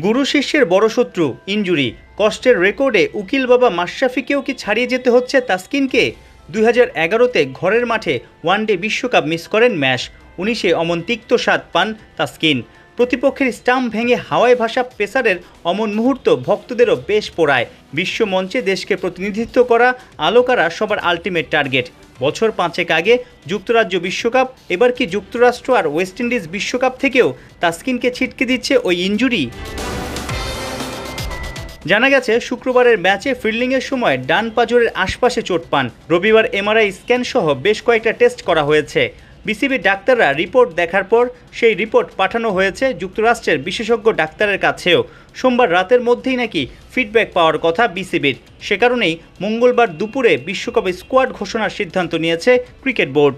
গুরু শিষ্যের বড় শত্রু ইনজুরি। কষ্টের রেকর্ডে উকিল বাবা মাশরাফিকেও কি ছাড়িয়ে যেতে হচ্ছে তাসকিনকে? 2011-তে ঘরের মাঠে ওয়ানডে বিশ্বকাপ মিস করেন ম্যাশ। 19-এ অমন তিক্ত স্বাদ পান তাসকিন। প্রতিপক্ষের স্টাম্প ভেঙে হাওয়ায় ভাসা পেসারের অমন মুহূর্ত ভক্তদেরও বেশ পোড়ায়। বিশ্ব মঞ্চে দেশকে প্রতিনিধিত্ব করা আলোকারা সবার আলটিমেট টার্গেট। বছর 5 আগে যুক্তরাজ্য বিশ্বকাপ, এবার কি যুক্তরাষ্ট্র আর ওয়েস্ট ইন্ডিজ বিশ্বকাপ থেকেও তাসকিনকে ছিটকে দিচ্ছে ওই ইনজুরি? জানা গেছে শুক্রবারের ম্যাচে ফিল্ডিংয়ের সময় ডান পাঁজরের আশপাশে চোট পান। রবিবার এমআরআই স্ক্যান সহ বেশ কয়েকটা টেস্ট করা হয়েছে। বিসিবির ডাক্তাররা রিপোর্ট দেখার পর সেই রিপোর্ট পাঠানো হয়েছে যুক্তরাষ্ট্রের বিশেষজ্ঞ ডাক্তারের কাছেও। সোমবার রাতের মধ্যেই নাকি ফিডব্যাক পাওয়ার কথা বিসিবির। সে কারণেই মঙ্গলবার দুপুরে বিশ্বকাপে স্কোয়াড ঘোষণার সিদ্ধান্ত নিয়েছে ক্রিকেট বোর্ড।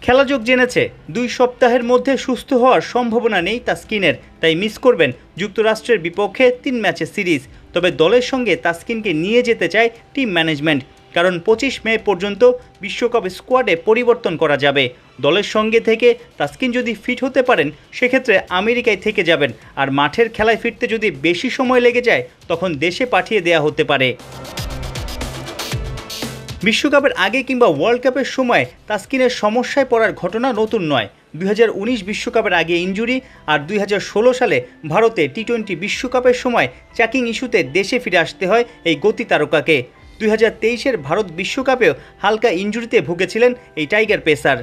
খেলাযোগ জেনেছে 2 সপ্তাহের মধ্যে সুস্থ হওয়ার সম্ভাবনা নেই তাসকিনের, তাই মিস করবেন যুক্তরাষ্ট্রের বিপক্ষে 3 ম্যাচের সিরিজ। তবে দলের সঙ্গে তাসকিনকে নিয়ে যেতে চায় টিম ম্যানেজমেন্ট, কারণ 25 মে পর্যন্ত বিশ্বকাপ স্কোয়াডে পরিবর্তন করা যাবে। দলের সঙ্গে থেকে তাসকিন যদি ফিট হতে পারেন সেক্ষেত্রে আমেরিকায় থেকে যাবেন, আর মাঠের খেলায় ফিরতে যদি বেশি সময় লেগে যায় তখন দেশে পাঠিয়ে দেওয়া হতে পারে। বিশ্বকাপের আগে কিংবা ওয়ার্ল্ড কাপের সময় তাসকিনের সমস্যায় পড়ার ঘটনা নতুন নয়। 2019 বিশ্বকাপের আগে ইনজুরি, আর 2016 সালে ভারতে টি20 বিশ্বকাপের সময় চেকিং ইস্যুতে দেশে ফিরে আসতে হয় এই গতি তারকাকে। 2023-এর ভারত বিশ্বকাপেও হালকা ইনজুরিতে ভুগেছিলেন এই টাইগার পেসার।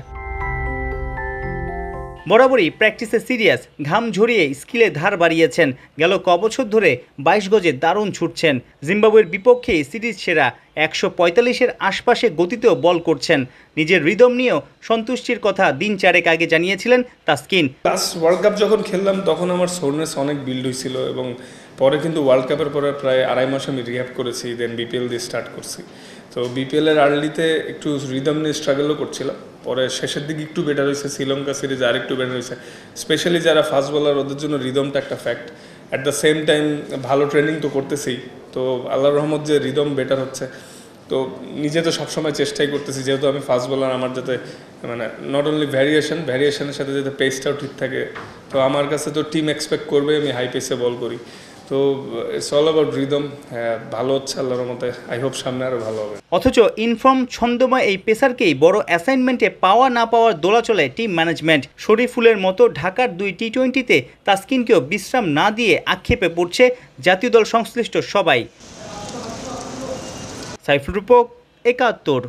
বরাবরই প্র্যাকটিসে সিরিয়াস, ঘাম ঝরিয়ে স্কিলে ধার বাড়িয়েছেন। গেল কবছর ধরে 22 গজে দারুণ ছুটছেন। জিম্বাবুয়ের বিপক্ষে সিরিজ সেরা, 145-এর আশপাশে গতিতেও বল করছেন। নিজের রিদম নিয়েও সন্তুষ্টির কথা দিন 4 আগে জানিয়েছিলেন তাসকিন। লাস্ট ওয়ার্ল্ড কাপ যখন খেললাম তখন আমার সোরনেস অনেক বিল্ড হয়েছিল, এবং পরে কিন্তু ওয়ার্ল্ড কাপের পরে প্রায় 2.5 মাস আমি রিহ্যাব করেছি, দেন বিপিএল দিয়ে স্টার্ট করছি। তো বিপিএলের আর্লিতে একটু রিদম নিয়ে স্ট্রাগলও করছিলাম, পরে শেষের দিকে একটু বেটার হয়েছে। শ্রীলঙ্কা সিরিজ আর একটু বেটার হয়েছে। স্পেশালি যারা ফাস্ট বলার ওদের জন্য রিদমটা একটা fact. At the same time ভালো ট্রেনিং তো করতেছি, তো আল্লাহর রহমত যে রিদম বেটার হচ্ছে। তো নিজে তো সবসময় চেষ্টাই করতেছি, যেহেতু আমি ফাস্ট বলার, আমার যাতে মানে নট অনলি ভ্যারিয়েশনের সাথে যাতে পেসটাও ঠিক থাকে। তো আমার কাছে তো টিম এক্সপেক্ট করবে আমি হাই পেসে বল করি। তো ইটস অল অ্যাবাউট রিদম। হ্যাঁ, ভালো হচ্ছে আল্লাহর মতে, আই হোপ সামনে আরও ভালো হবে। অথচ ইনফর্ম ছন্দময় এই পেসারকেই বড় অ্যাসাইনমেন্টে পাওয়া না পাওয়ার দোলাচলে টিম ম্যানেজমেন্ট। শরীফুলের মতো ঢাকার 2 টি20-তে তাসকিনকেও বিশ্রাম না দিয়ে আক্ষেপে পড়ছে জাতীয় দল সংশ্লিষ্ট সবাই। সাইফুল রূপক, 71।